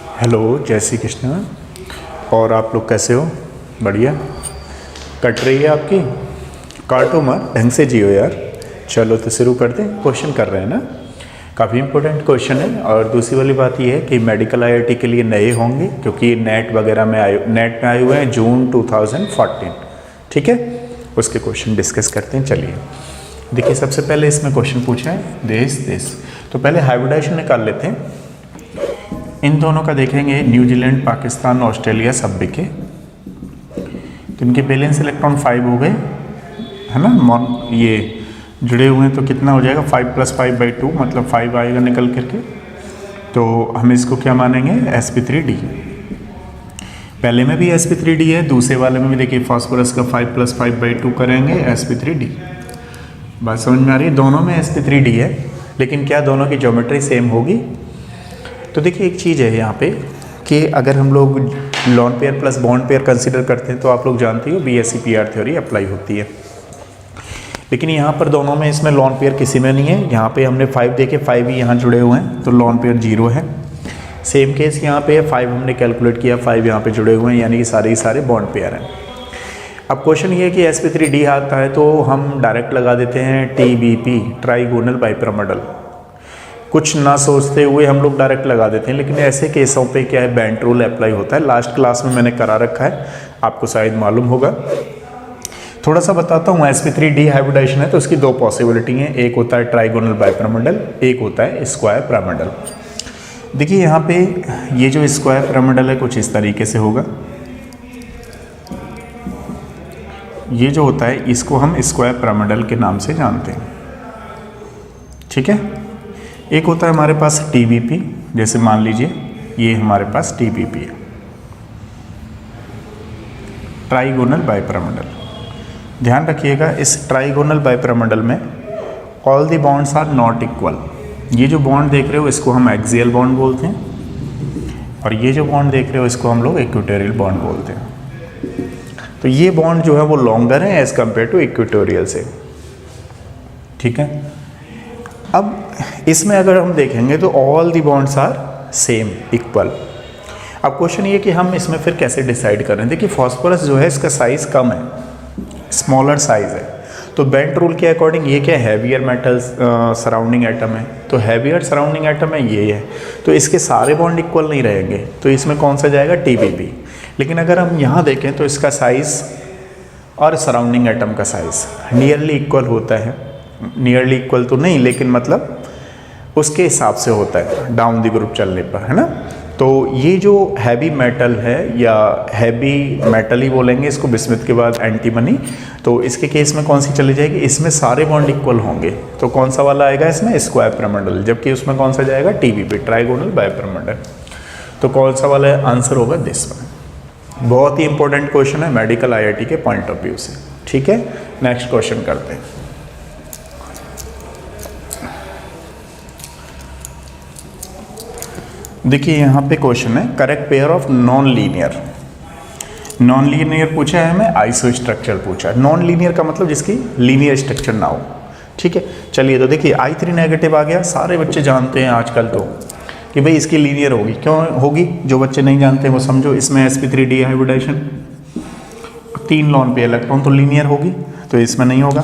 Hello, जय श्री कृष्ण। और आप लोग कैसे हो? बढ़िया कट रही है आपकी? काटो मत, ढंग से जियो यार। चलो तो शुरू करते हैं। क्वेश्चन कर रहे हैं ना, काफ़ी इंपॉर्टेंट क्वेश्चन है। और दूसरी वाली बात ये है कि मेडिकल आईआईटी के लिए नए होंगे क्योंकि नेट वगैरह में नेट में आए हुए हैं जून 2014। ठीक है, उसके क्वेश्चन डिस्कस करते हैं। चलिए देखिए, सबसे पहले इसमें क्वेश्चन पूछा है देश देश, तो पहले हाइब्रिडाइजेशन निकाल लेते हैं। इन दोनों का देखेंगे, न्यूजीलैंड, पाकिस्तान, ऑस्ट्रेलिया सब बिके, तो इनके बैलेंस इलेक्ट्रॉन 5 हो गए, है ना। ये जुड़े हुए हैं तो कितना हो जाएगा 5 + 5/2, मतलब 5 आएगा निकल करके। तो हम इसको क्या मानेंगे, sp3d। पहले में भी sp3d है, दूसरे वाले में भी देखिए फास्फोरस का 5 + 5/2 करेंगे sp3d। बात समझ में आ रही है? दोनों में sp3d है, लेकिन क्या दोनों की ज्योमेट्री सेम होगी? तो देखिए एक चीज़ है यहाँ पे कि अगर हम लोग lone pair plus bond pair consider करते हैं तो आप लोग जानते हो BSc-PR थ्योरी अप्लाई होती है। लेकिन यहाँ पर दोनों में इसमें लॉन पेयर किसी में नहीं है। यहाँ पे हमने 5 देखे, 5 ही यहाँ जुड़े हुए हैं तो लॉन पेयर 0 है। सेम केस यहाँ पे है, 5 हमने कैलकुलेट किया, 5 यहाँ पे जुड़े हुए हैं, यानी कि सारे ही सारे बॉन्ड पेयर हैं। अब क्वेश्चन ये है कि sp3d आता है तो हम डायरेक्ट लगा देते हैं TBP, ट्राइगोनल बाइपिरामिडल। कुछ ना सोचते हुए हम लोग डायरेक्ट लगा देते हैं, लेकिन ऐसे केसों पे क्या है, बेंट रूल अप्लाई होता है। लास्ट क्लास में मैंने करा रखा है, आपको शायद मालूम होगा। थोड़ा सा बताता हूँ। sp3d हाइब्रिडाइजेशन है तो उसकी 2 पॉसिबिलिटी हैं, एक होता है ट्राइगोनल बाइपिरामिडल, एक होता है स्क्वायर पिरामिडल। देखिए यहाँ पे ये जो स्क्वायर पिरामिडल है कुछ इस तरीके से होगा। ये जो होता है इसको हम स्क्वायर पिरामिडल के नाम से जानते हैं। ठीक है, एक होता है हमारे पास TBP, जैसे मान लीजिए ये हमारे पास TBP है, ट्राइगोनल बाइपिरामिडल। ध्यान रखिएगा, इस ट्राइगोनल बाइपिरामिडल में all the bonds are not equal. ये जो बॉन्ड देख रहे हो इसको हम एक्सियल बॉन्ड बोलते हैं, और ये जो बॉन्ड देख रहे हो इसको हम लोग इक्वेटोरियल बॉन्ड बोलते हैं। तो ये बॉन्ड जो है वो लॉन्गर है एज कंपेयर टू इक्वेटोरियल से। ठीक है, अब इसमें अगर हम देखेंगे तो all the bonds are same, equal. अब क्वेश्चन ये कि हम इसमें फिर कैसे डिसाइड करें। देखिए फॉस्फोरस जो है इसका साइज कम है, स्मॉलर साइज है, तो बेंट रूल के अकॉर्डिंग ये क्या हैवियर मेटल्स सराउंडिंग एटम है, तो हैवियर सराउंडिंग एटम है ये है, तो इसके सारे बॉन्ड इक्वल नहीं रहेंगे, तो इसमें कौन सा जाएगा, TBP। लेकिन अगर हम यहाँ देखें तो इसका साइज और सराउंडिंग एटम का साइज नियरली इक्वल होता है। नियरली इक्वल तो नहीं, लेकिन मतलब उसके हिसाब से होता है डाउन द ग्रुप चलने पर, है ना। तो ये जो हैवी मेटल है, या हैवी मेटल ही बोलेंगे इसको बिस्मथ के बाद एंटीमनी, तो इसके केस में कौन सी चली जाएगी, इसमें सारे बॉन्ड इक्वल होंगे, तो कौन सा वाला आएगा इसमें, स्क्वायर पिरामिडल। जबकि उसमें कौन सा जाएगा, TBP, ट्राइगोनल बाइपिरामिडल। तो कौन सा वाला आंसर होगा, दिस वन। बहुत ही इंपॉर्टेंट क्वेश्चन है मेडिकल IIT के पॉइंट ऑफ व्यू से। ठीक है, नेक्स्ट क्वेश्चन करते हैं। देखिए यहाँ पे क्वेश्चन है, correct pair of non linear. Non linear पूछा है हमें, आइसो स्ट्रक्चर पूछा है। नॉन लीनियर का मतलब जिसकी लीनियर स्ट्रक्चर ना हो। ठीक है, चलिए तो देखिए I3 नेगेटिव आ गया। सारे बच्चे जानते हैं आजकल तो कि भाई इसकी लीनियर होगी। क्यों होगी, जो बच्चे नहीं जानते वो समझो। इसमें sp3d hybridization, 3 lone pair electron, तो लीनियर होगी, तो इसमें नहीं होगा।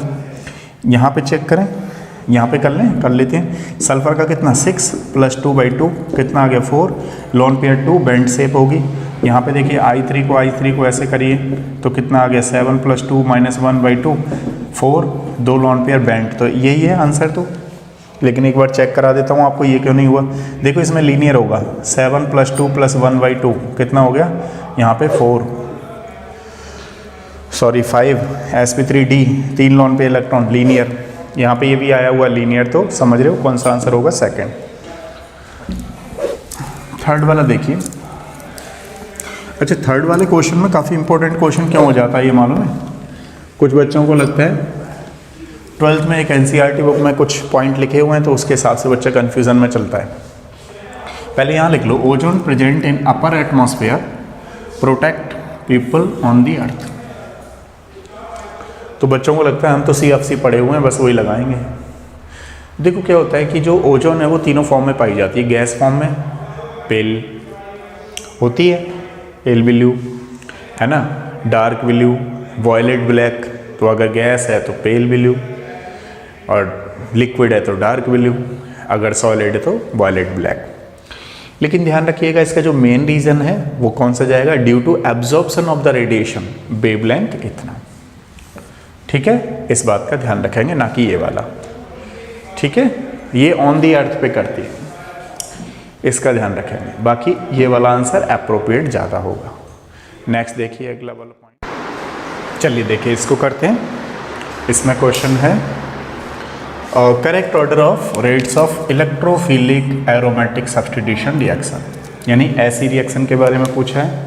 यहाँ पे चेक करें, यहाँ पे कर लेते हैं। सल्फर का कितना 6 + 2/2 कितना आ गया 4, लॉन पेयर 2, बेंट शेप होगी। यहाँ पे देखिए I3 को ऐसे करिए तो कितना आ गया 7 + 2 - 1/2 4, 2 लॉन पेयर बेंट, तो यही है आंसर। तो लेकिन एक बार चेक करा देता हूँ आपको ये क्यों नहीं हुआ। देखो इसमें लीनियर होगा, 7 + 2 + 1/2 कितना हो गया, यहाँ पे 5 sp3d, 3 lone pair electron linear. यहाँ पे ये भी आया हुआ लीनियर, तो समझ रहे हो कौन सा आंसर होगा, सेकंड। थर्ड वाला देखिए। अच्छा, थर्ड वाले क्वेश्चन में काफ़ी इंपॉर्टेंट क्वेश्चन क्यों हो जाता है ये मालूम है। कुछ बच्चों को लगता है 12th में एक NCERT बुक में कुछ पॉइंट लिखे हुए हैं तो उसके हिसाब से बच्चा कन्फ्यूज़न में चलता है। पहले यहाँ लिख लो, ozone present in upper atmosphere protect people on the earth. तो बच्चों को लगता है हम तो CFC पढ़े हुए हैं, बस वही लगाएंगे। देखो क्या होता है कि जो ओजोन है वो तीनों फॉर्म में पाई जाती है, गैस फॉर्म में, पेल होती है पेल ब्लू, है ना, डार्क ब्लू, वॉयलेट ब्लैक, तो अगर गैस है तो पेल ब्लू और लिक्विड है तो डार्क ब्लू, अगर सॉलिड है तो वॉयलेट ब्लैक। लेकिन ध्यान रखिएगा इसका जो मेन रीज़न है वो कौन सा जाएगा, due to absorption of the radiation, wavelength इतना, ठीक है, इस बात का ध्यान रखेंगे, ना कि ये वाला, ठीक है, ये ऑन दी अर्थ पे करती है, इसका ध्यान रखेंगे, बाकी ये वाला आंसर अप्रोप्रिएट ज़्यादा होगा। नेक्स्ट देखिए अगला वाला पॉइंट, चलिए देखिए इसको करते हैं। इसमें क्वेश्चन है correct order of rates of electrophilic aromatic substitution reaction, यानी ऐसी रिएक्शन के बारे में पूछा है।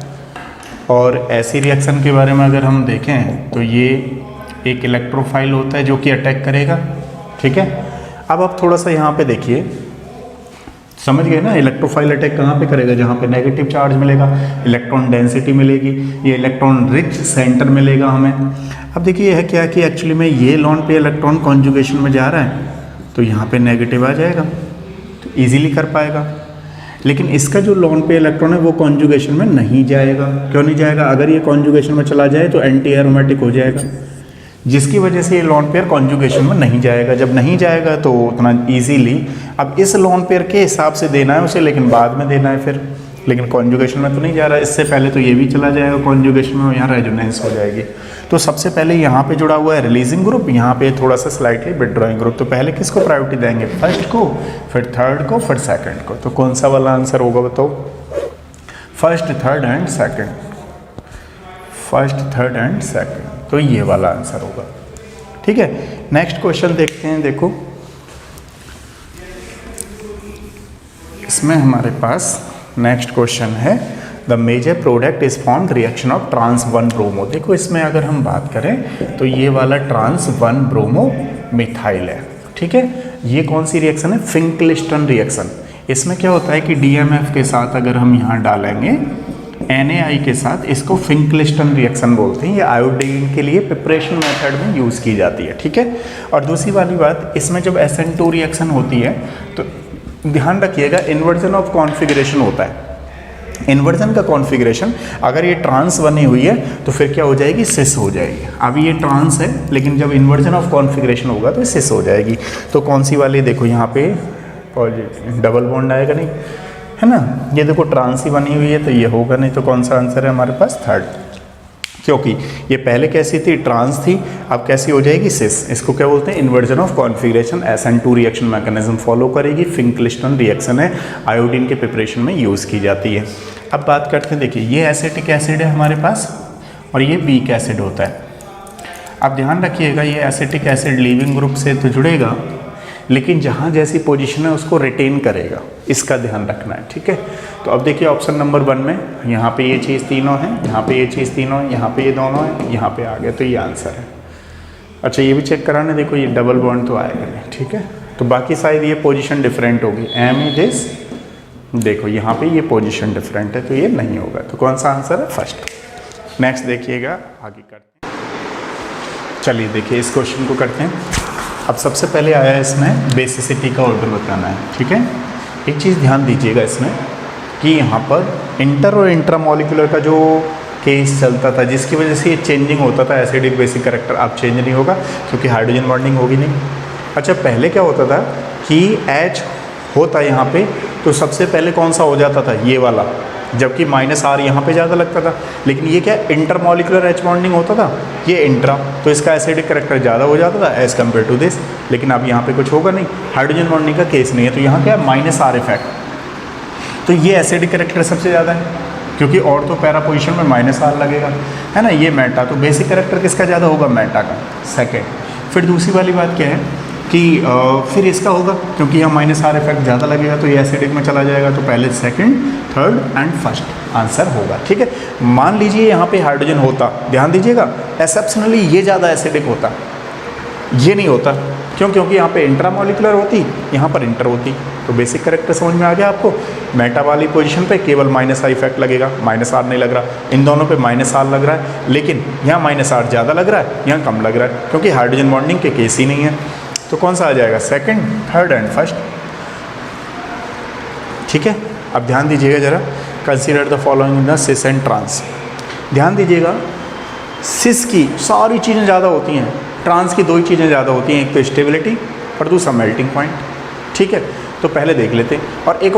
और ऐसी रिएक्शन के बारे में अगर हम देखें तो ये एक इलेक्ट्रोफाइल होता है जो कि अटैक करेगा, ठीक है। अब आप थोड़ा सा यहाँ पे देखिए, समझ गए ना, इलेक्ट्रोफाइल अटैक कहाँ पे करेगा, जहाँ पे नेगेटिव चार्ज मिलेगा, इलेक्ट्रॉन डेंसिटी मिलेगी, ये इलेक्ट्रॉन रिच सेंटर मिलेगा हमें। अब देखिए यह है क्या कि एक्चुअली में ये लोन पे इलेक्ट्रॉन कॉन्जुगेशन में जा रहा है, तो यहाँ पे नेगेटिव आ जाएगा, तो ईजिली कर पाएगा। लेकिन इसका जो लोन पे इलेक्ट्रॉन है वो कॉन्जुगेशन में नहीं जाएगा। क्यों नहीं जाएगा, अगर ये कॉन्जुगेशन में चला जाए तो एंटी एरोमेटिक हो जाएगा, जिसकी वजह से ये लोन पेयर कॉन्जुगेशन में नहीं जाएगा। जब नहीं जाएगा तो उतना इजीली, अब इस लोन पेयर के हिसाब से देना है उसे, लेकिन बाद में देना है फिर, लेकिन कॉन्जुगेशन में तो नहीं जा रहा है। इससे पहले तो ये भी चला जाएगा कॉन्जुगेशन में, यहाँ रेजोनेंस हो जाएगी। तो सबसे पहले यहाँ पे जुड़ा हुआ है रिलीजिंग ग्रुप, यहाँ पे थोड़ा सा स्लाइटली विथड्रॉइंग ग्रुप। तो पहले किसको प्रायोरिटी देंगे, फर्स्ट को, फिर थर्ड को, फिर सेकंड को। तो कौन सा वाला आंसर होगा बताओ, first, third and second, first, third and second, तो ये वाला आंसर होगा, ठीक है। नेक्स्ट क्वेश्चन देखते हैं। देखो इसमें हमारे पास नेक्स्ट क्वेश्चन है, the major product is formed reaction of trans 1 bromo. देखो इसमें अगर हम बात करें तो ये वाला ट्रांस 1 ब्रोमो मिथाइल है, ठीक है। ये कौन सी रिएक्शन है, फिंकलिस्टन रिएक्शन। इसमें क्या होता है कि DMF के साथ अगर हम यहाँ डालेंगे NaI के साथ, इसको फिंकलिस्टन रिएक्शन बोलते हैं। ये आयोडीन के लिए प्रिपरेशन मेथड में यूज़ की जाती है, ठीक है। और दूसरी वाली बात, इसमें जब SN2 रिएक्शन होती है तो ध्यान रखिएगा इन्वर्जन ऑफ कॉन्फ़िगरेशन होता है। इन्वर्जन का कॉन्फ़िगरेशन, अगर ये ट्रांस बनी हुई है तो फिर क्या हो जाएगी, सिस हो जाएगी। अभी ये ट्रांस है, लेकिन जब इन्वर्जन ऑफ कॉन्फ़िगरेशन होगा तो सिस हो जाएगी। तो कौन सी वाली, देखो यहाँ पे डबल बॉन्ड आएगा नहीं, है ना, ये देखो ट्रांस ही बनी हुई है तो ये होगा नहीं। तो कौन सा आंसर है हमारे पास, थर्ड, क्योंकि ये पहले कैसी थी, ट्रांस थी, अब कैसी हो जाएगी, सिस। इसको क्या बोलते हैं, inversion of configuration. SN2 reaction mechanism follow करेगी, फिंकलिस्टन रिएक्शन है, आयोडीन के प्रिपरेशन में यूज़ की जाती है। अब बात करते हैं, देखिए ये एसिटिक एसिड है हमारे पास और ये वीक एसिड होता है। अब ध्यान रखिएगा, ये एसिटिक एसिड लीविंग ग्रुप से तो जुड़ेगा, लेकिन जहाँ जैसी पोजीशन है उसको रिटेन करेगा, इसका ध्यान रखना है, ठीक है। तो अब देखिए ऑप्शन नंबर 1 में यहाँ पे ये चीज़ तीनों है, यहाँ पे ये चीज़ तीनों है, यहाँ पे ये दोनों है, यहाँ पे आ गया, तो ये आंसर है। अच्छा ये भी चेक कराना, देखो ये डबल बॉन्ड तो आएगा नहीं, ठीक है। तो बाकी शायद ये पोजीशन डिफरेंट होगी, दिस, देखो यहाँ पे ये पोजीशन डिफरेंट है तो ये नहीं होगा। तो कौन सा आंसर है, फर्स्ट। नेक्स्ट देखिएगा, आगे करते हैं। चलिए देखिए इस क्वेश्चन को करते हैं। अब सबसे पहले आया है इसमें बेसिसिटी का ऑर्डर बताना है, ठीक है। एक चीज़ ध्यान दीजिएगा इसमें कि यहाँ पर इंटर और इंट्रामोलिकुलर का जो केस चलता था, जिसकी वजह से ये चेंजिंग होता था एसिडिक बेसिक कैरेक्टर, अब चेंज नहीं होगा क्योंकि हाइड्रोजन बॉन्डिंग होगी नहीं। अच्छा पहले क्या होता था कि H होता यहाँ पे, तो सबसे पहले कौन सा हो जाता था, ये वाला, जबकि -R यहाँ पे ज़्यादा लगता था। लेकिन ये क्या, इंटरमोलिकुलर H बॉन्डिंग होता था, ये इंट्रा, तो इसका एसिडिक कैरेक्टर ज़्यादा हो जाता था एज़ कम्पेयर टू दिस। लेकिन अब यहाँ पे कुछ होगा नहीं, हाइड्रोजन बॉन्डिंग का केस नहीं है, तो यहाँ क्या है, -R इफेक्ट। तो ये एसिडिक कैरेक्टर सबसे ज़्यादा है, क्योंकि और तो पैरा पोजिशन में -R लगेगा, है ना। ये मेटा, तो बेसिक कैरेक्टर किसका ज़्यादा होगा, मेटा का, सेकेंड। फिर दूसरी वाली बात क्या है कि फिर इसका होगा, क्योंकि यहाँ -R इफेक्ट ज़्यादा लगेगा तो ये एसिडिक में चला जाएगा। तो पहले second, third and first answer होगा, ठीक है। मान लीजिए यहाँ पे हाइड्रोजन होता, ध्यान दीजिएगा, एक्सेप्शनली ये ज़्यादा एसिडिक होता, ये नहीं होता। क्यों, क्योंकि यहाँ पे इंट्रामोलिकुलर होती, यहाँ पर इंटर होती। तो बेसिक कैरेक्टर समझ में आ गया आपको। मेटा वाली पोजीशन पे केवल -I इफेक्ट लगेगा, -R नहीं लग रहा। इन दोनों पे -R लग रहा है, लेकिन यहाँ -R ज़्यादा लग रहा है, यहाँ कम लग रहा है, क्योंकि हाइड्रोजन बॉन्डिंग के केस ही नहीं है। तो कौन सा आ जाएगा, सेकंड, थर्ड एंड फर्स्ट, ठीक है। अब ध्यान दीजिएगा ज़रा, consider the following in the cis and trans. ध्यान दीजिएगा, सिस की सारी चीज़ें ज़्यादा होती हैं, ट्रांस की दो ही चीज़ें ज़्यादा होती हैं, एक तो स्टेबिलिटी और दूसरा मेल्टिंग पॉइंट। ठीक है, तो पहले देख लेते हैं। और एक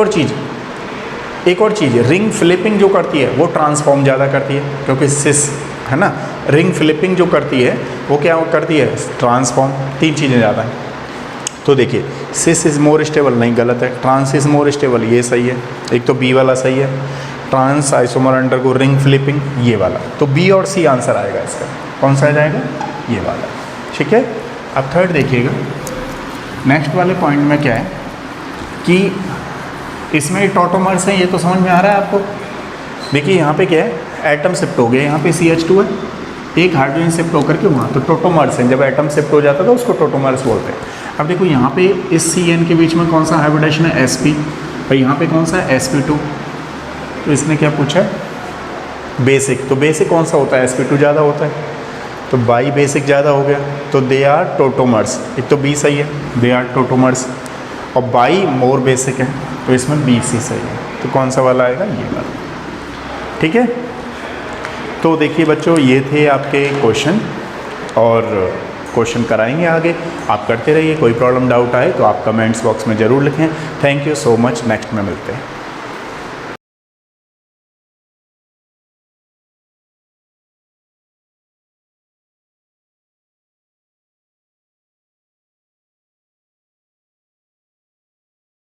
और चीज़ रिंग फ्लिपिंग जो करती है वो ट्रांसफॉर्म ज़्यादा करती है, क्योंकि सिस है ना, रिंग फ्लिपिंग जो करती है वो क्या करती है, ट्रांसफॉर्म। तीन चीज़ें ज़्यादा हैं। तो देखिए, सिस इज़ मोर स्टेबल, नहीं गलत है, ट्रांस इज़ मोर स्टेबल, ये सही है, एक तो बी वाला सही है, trans isomer undergo ring flipping, ये वाला। तो बी और सी आंसर आएगा इसका। कौन सा आ जाएगा, ये वाला। ठीक है, अब थर्ड देखिएगा, नेक्स्ट वाले पॉइंट में क्या है कि इसमें टॉटोमर्स हैं, ये तो समझ में आ रहा है आपको। देखिए यहाँ पे क्या है, एटम शिफ्ट हो गया, यहाँ पे CH2 है, एक हाइड्रोजन शिफ्ट होकर के वहाँ, तो टोटोमर्स हैं। जब एटम शिफ्ट हो जाता है तो उसको टोटोमर्स बोलते हैं। अब देखो यहाँ पे इस CN के बीच में कौन सा हाइब्रिडेशन है, sp, और यहाँ पे कौन सा है, sp2। तो इसने क्या पूछा है, बेसिक। तो बेसिक कौन सा होता है, sp2 ज़्यादा होता है, तो बाई बेसिक ज़्यादा हो गया, तो दे आर टोटोमर्स। एक तो बी सही है, दे आर टोटोमर्स, और बाई मोर बेसिक है, तो इसमें BC सही है। तो कौन सा वाला आएगा, ये वाला। ठीक है, तो देखिए बच्चों, ये थे आपके क्वेश्चन, और क्वेश्चन कराएंगे आगे, आप करते रहिए। कोई प्रॉब्लम डाउट आए तो आप कमेंट्स बॉक्स में ज़रूर लिखें। Thank you so much, next में मिलते हैं।